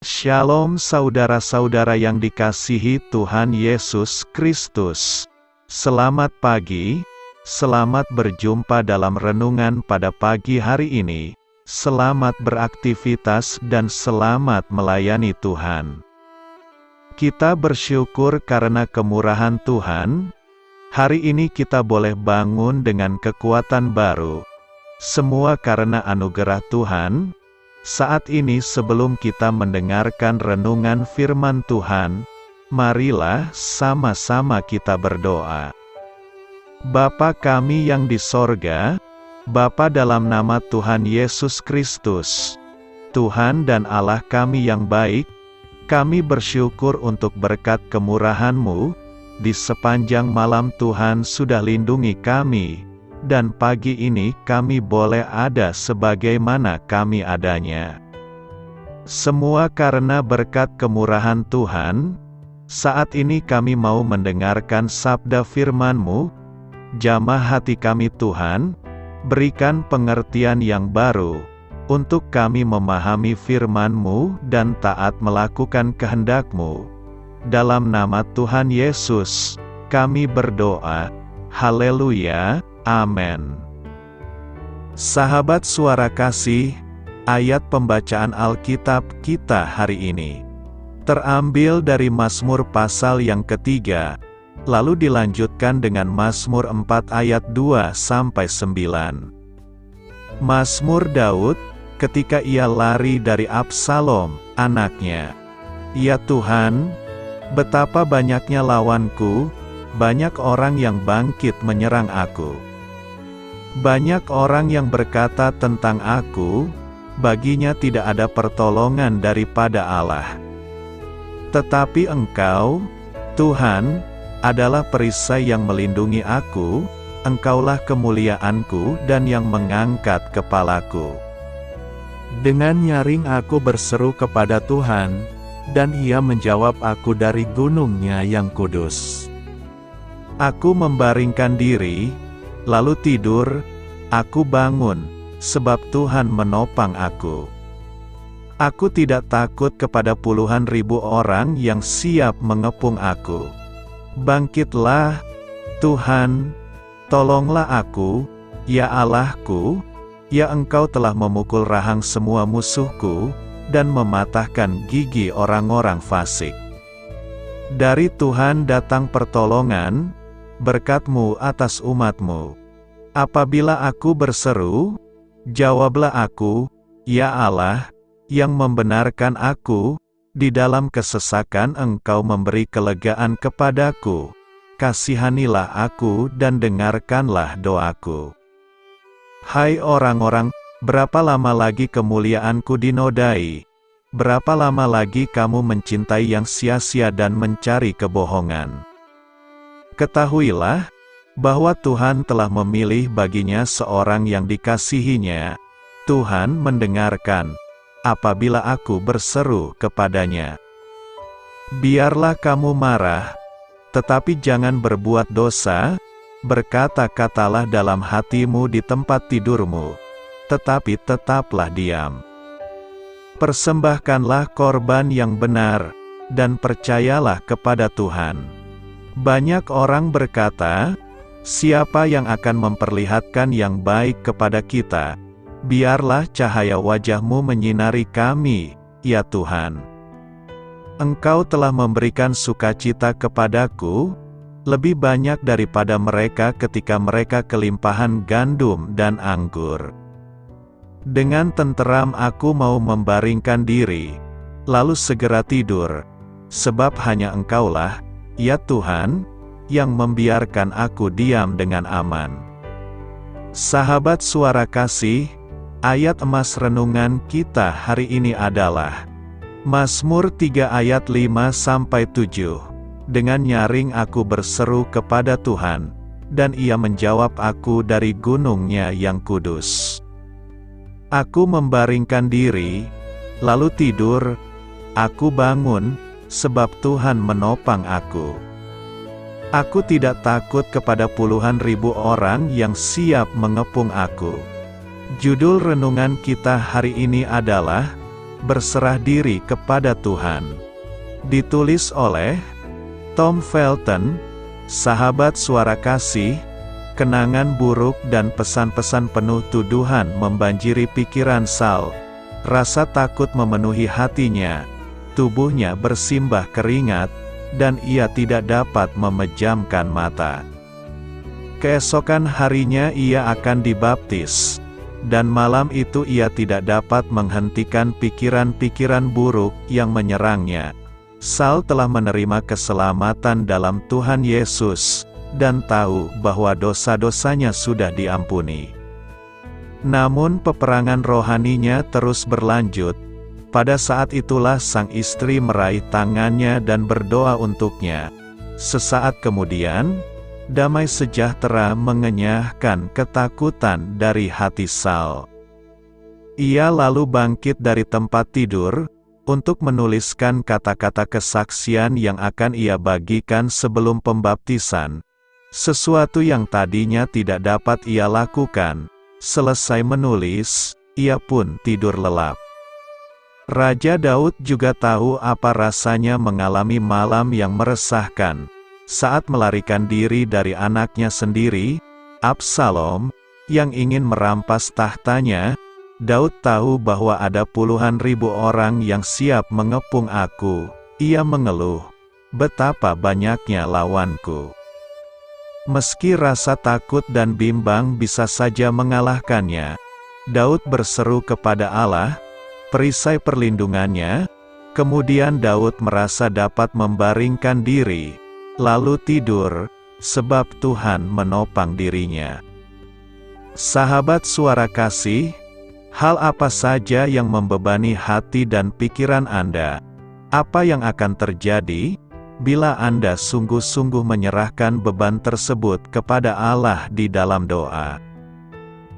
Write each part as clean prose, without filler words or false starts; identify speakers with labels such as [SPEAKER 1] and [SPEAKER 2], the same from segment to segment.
[SPEAKER 1] Shalom saudara-saudara yang dikasihi Tuhan Yesus Kristus. Selamat pagi, selamat berjumpa dalam renungan pada pagi hari ini. Selamat beraktivitas dan selamat melayani Tuhan. Kita bersyukur karena kemurahan Tuhan. Hari ini kita boleh bangun dengan kekuatan baru. Semua karena anugerah Tuhan. Saat ini sebelum kita mendengarkan renungan firman Tuhan, marilah sama-sama kita berdoa. Bapa kami yang di sorga, Bapa dalam nama Tuhan Yesus Kristus, Tuhan dan Allah kami yang baik, kami bersyukur untuk berkat kemurahan-Mu, di sepanjang malam Tuhan sudah lindungi kami, dan pagi ini kami boleh ada sebagaimana kami adanya. Semua karena berkat kemurahan Tuhan. Saat ini kami mau mendengarkan sabda firman-Mu. Jamah hati kami Tuhan, berikan pengertian yang baru, untuk kami memahami firman-Mu dan taat melakukan kehendak-Mu. Dalam nama Tuhan Yesus, kami berdoa. Haleluya. Amin. Sahabat suara kasih, ayat pembacaan Alkitab kita hari ini terambil dari Mazmur pasal yang ketiga, lalu dilanjutkan dengan Mazmur 4 ayat 2-9. Mazmur Daud, ketika ia lari dari Absalom, anaknya. Ya Tuhan, betapa banyaknya lawanku, banyak orang yang bangkit menyerang aku. Banyak orang yang berkata tentang aku, baginya tidak ada pertolongan daripada Allah. Tetapi Engkau, Tuhan, adalah perisai yang melindungi aku, Engkaulah kemuliaanku dan yang mengangkat kepalaku. Dengan nyaring aku berseru kepada Tuhan, dan Ia menjawab aku dari gunung-Nya yang kudus. Aku membaringkan diri, lalu tidur, aku bangun, sebab Tuhan menopang aku. Aku tidak takut kepada puluhan ribu orang yang siap mengepung aku. Bangkitlah, Tuhan, tolonglah aku, ya Allahku, ya Engkau telah memukul rahang semua musuhku, dan mematahkan gigi orang-orang fasik. Dari Tuhan datang pertolongan, berkat-Mu atas umat-Mu. Apabila aku berseru, jawablah aku, ya Allah, yang membenarkan aku, di dalam kesesakan Engkau memberi kelegaan kepadaku. Kasihanilah aku dan dengarkanlah doaku. Hai orang-orang, berapa lama lagi kemuliaanku dinodai? Berapa lama lagi kamu mencintai yang sia-sia dan mencari kebohongan? Ketahuilah, bahwa Tuhan telah memilih baginya seorang yang dikasihinya. Tuhan mendengarkan, apabila aku berseru kepadanya. Biarlah kamu marah, tetapi jangan berbuat dosa, berkata-katalah dalam hatimu di tempat tidurmu, tetapi tetaplah diam. Persembahkanlah korban yang benar, dan percayalah kepada Tuhan. Banyak orang berkata, siapa yang akan memperlihatkan yang baik kepada kita? Biarlah cahaya wajah-Mu menyinari kami, ya Tuhan. Engkau telah memberikan sukacita kepadaku, lebih banyak daripada mereka ketika mereka kelimpahan gandum dan anggur. Dengan tenteram aku mau membaringkan diri, lalu segera tidur, sebab hanya Engkaulah, ya Tuhan, yang membiarkan aku diam dengan aman. Sahabat suara kasih, ayat emas renungan kita hari ini adalah Mazmur 3 ayat 5-7. Dengan nyaring aku berseru kepada Tuhan, dan Ia menjawab aku dari gunung-Nya yang kudus. Aku membaringkan diri, lalu tidur, aku bangun, sebab Tuhan menopang aku. Aku tidak takut kepada puluhan ribu orang yang siap mengepung aku. Judul renungan kita hari ini adalah berserah diri kepada Tuhan. Ditulis oleh Tom Felton, Sahabat Suara Kasih. Kenangan buruk dan pesan-pesan penuh tuduhan membanjiri pikiran Saul. Rasa takut memenuhi hatinya. Tubuhnya bersimbah keringat, dan ia tidak dapat memejamkan mata. Keesokan harinya ia akan dibaptis, dan malam itu ia tidak dapat menghentikan pikiran-pikiran buruk yang menyerangnya. Saul telah menerima keselamatan dalam Tuhan Yesus, dan tahu bahwa dosa-dosanya sudah diampuni. Namun peperangan rohaninya terus berlanjut. Pada saat itulah sang istri meraih tangannya dan berdoa untuknya. Sesaat kemudian, damai sejahtera mengenyahkan ketakutan dari hati Saul. Ia lalu bangkit dari tempat tidur, untuk menuliskan kata-kata kesaksian yang akan ia bagikan sebelum pembaptisan. Sesuatu yang tadinya tidak dapat ia lakukan. Selesai menulis, ia pun tidur lelap. Raja Daud juga tahu apa rasanya mengalami malam yang meresahkan. Saat melarikan diri dari anaknya sendiri, Absalom, yang ingin merampas tahtanya, Daud tahu bahwa ada puluhan ribu orang yang siap mengepung aku. Ia mengeluh, betapa banyaknya lawanku. Meski rasa takut dan bimbang bisa saja mengalahkannya, Daud berseru kepada Allah, perisai perlindungannya. Kemudian Daud merasa dapat membaringkan diri, lalu tidur, sebab Tuhan menopang dirinya. Sahabat Suara Kasih, hal apa saja yang membebani hati dan pikiran Anda? Apa yang akan terjadi bila Anda sungguh-sungguh menyerahkan beban tersebut kepada Allah di dalam doa?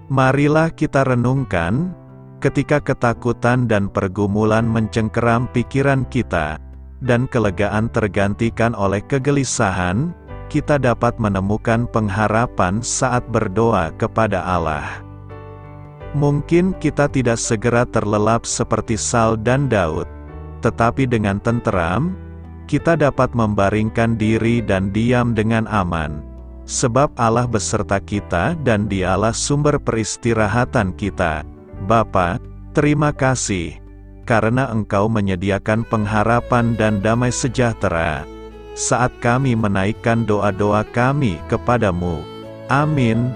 [SPEAKER 1] Marilah kita renungkan, ketika ketakutan dan pergumulan mencengkeram pikiran kita, dan kelegaan tergantikan oleh kegelisahan, kita dapat menemukan pengharapan saat berdoa kepada Allah. Mungkin kita tidak segera terlelap seperti Saul dan Daud, tetapi dengan tenteram, kita dapat membaringkan diri dan diam dengan aman, sebab Allah beserta kita dan Dialah sumber peristirahatan kita. Bapa, terima kasih, karena Engkau menyediakan pengharapan dan damai sejahtera, saat kami menaikkan doa-doa kami kepadamu. Amin.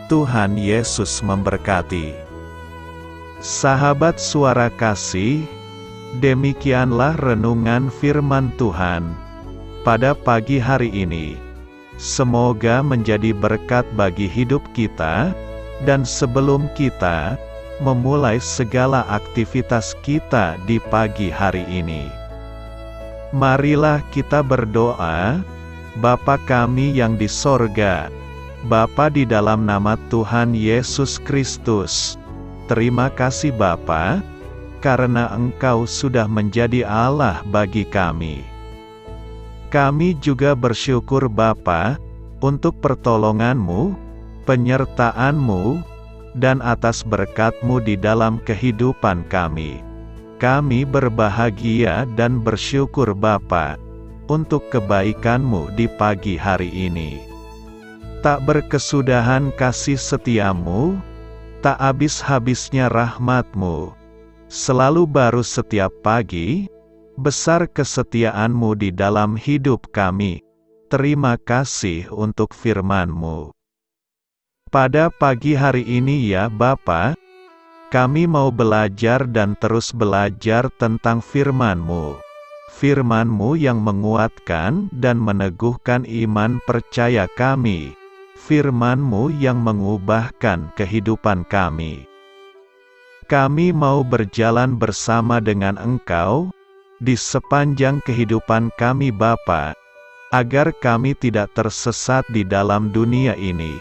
[SPEAKER 1] Tuhan Yesus memberkati. Sahabat Suara Kasih, demikianlah renungan firman Tuhan pada pagi hari ini. Semoga menjadi berkat bagi hidup kita, dan sebelum kita memulai segala aktivitas kita di pagi hari ini, marilah kita berdoa. Bapa kami yang di sorga, Bapa di dalam nama Tuhan Yesus Kristus, terima kasih Bapa, karena Engkau sudah menjadi Allah bagi kami. Kami juga bersyukur Bapa, untuk pertolongan-Mu, penyertaan-Mu, dan atas berkat-Mu di dalam kehidupan kami. Kami berbahagia dan bersyukur Bapa, untuk kebaikan-Mu di pagi hari ini. Tak berkesudahan kasih setia-Mu, tak habis-habisnya rahmat-Mu. Selalu baru setiap pagi, besar kesetiaan-Mu di dalam hidup kami. Terima kasih untuk firman-Mu. Pada pagi hari ini ya Bapa, kami mau belajar dan terus belajar tentang firman-Mu. Firman-Mu yang menguatkan dan meneguhkan iman percaya kami. Firman-Mu yang mengubahkan kehidupan kami. Kami mau berjalan bersama dengan Engkau, di sepanjang kehidupan kami Bapa, agar kami tidak tersesat di dalam dunia ini.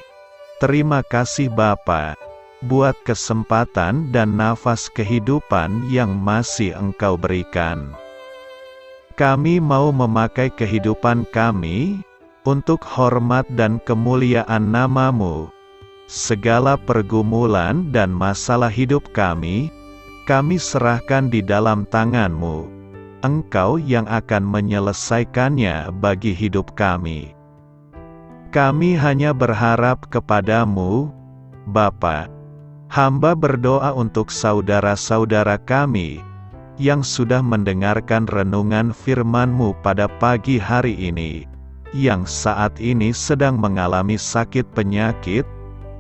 [SPEAKER 1] Terima kasih Bapa, buat kesempatan dan nafas kehidupan yang masih Engkau berikan. Kami mau memakai kehidupan kami, untuk hormat dan kemuliaan nama-Mu. Segala pergumulan dan masalah hidup kami kami serahkan di dalam tangan-Mu. Engkau yang akan menyelesaikannya bagi hidup kami. Kami hanya berharap kepada-Mu, Bapa. Hamba berdoa untuk saudara-saudara kami, yang sudah mendengarkan renungan firman-Mu pada pagi hari ini, yang saat ini sedang mengalami sakit penyakit,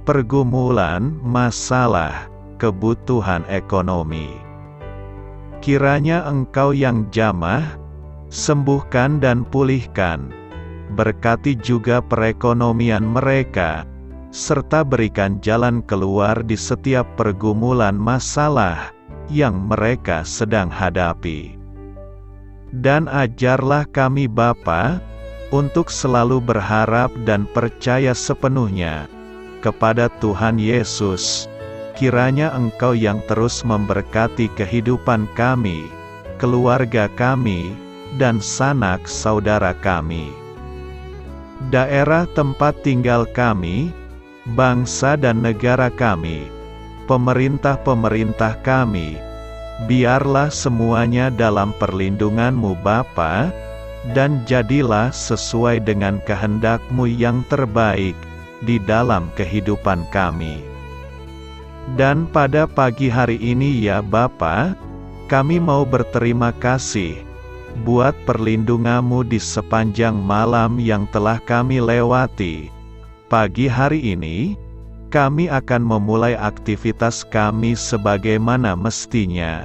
[SPEAKER 1] pergumulan, masalah, kebutuhan ekonomi. Kiranya Engkau yang jamah, sembuhkan dan pulihkan. Berkati juga perekonomian mereka, serta berikan jalan keluar di setiap pergumulan masalah yang mereka sedang hadapi. Dan ajarlah kami Bapa, untuk selalu berharap dan percaya sepenuhnya kepada Tuhan Yesus. Kiranya Engkau yang terus memberkati kehidupan kami, keluarga kami, dan sanak saudara kami. Daerah tempat tinggal kami, bangsa dan negara kami, pemerintah-pemerintah kami, biarlah semuanya dalam perlindungan-Mu Bapa, dan jadilah sesuai dengan kehendak-Mu yang terbaik di dalam kehidupan kami. Dan pada pagi hari ini ya Bapa, kami mau berterima kasih buat perlindungan-Mu di sepanjang malam yang telah kami lewati. Pagi hari ini, kami akan memulai aktivitas kami sebagaimana mestinya.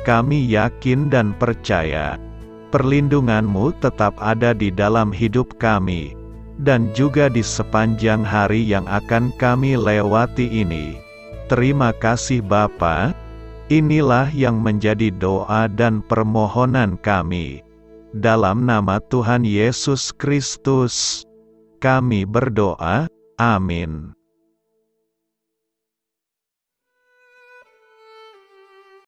[SPEAKER 1] Kami yakin dan percaya, perlindungan-Mu tetap ada di dalam hidup kami, dan juga di sepanjang hari yang akan kami lewati ini. Terima kasih Bapa, inilah yang menjadi doa dan permohonan kami. Dalam nama Tuhan Yesus Kristus, kami berdoa, amin.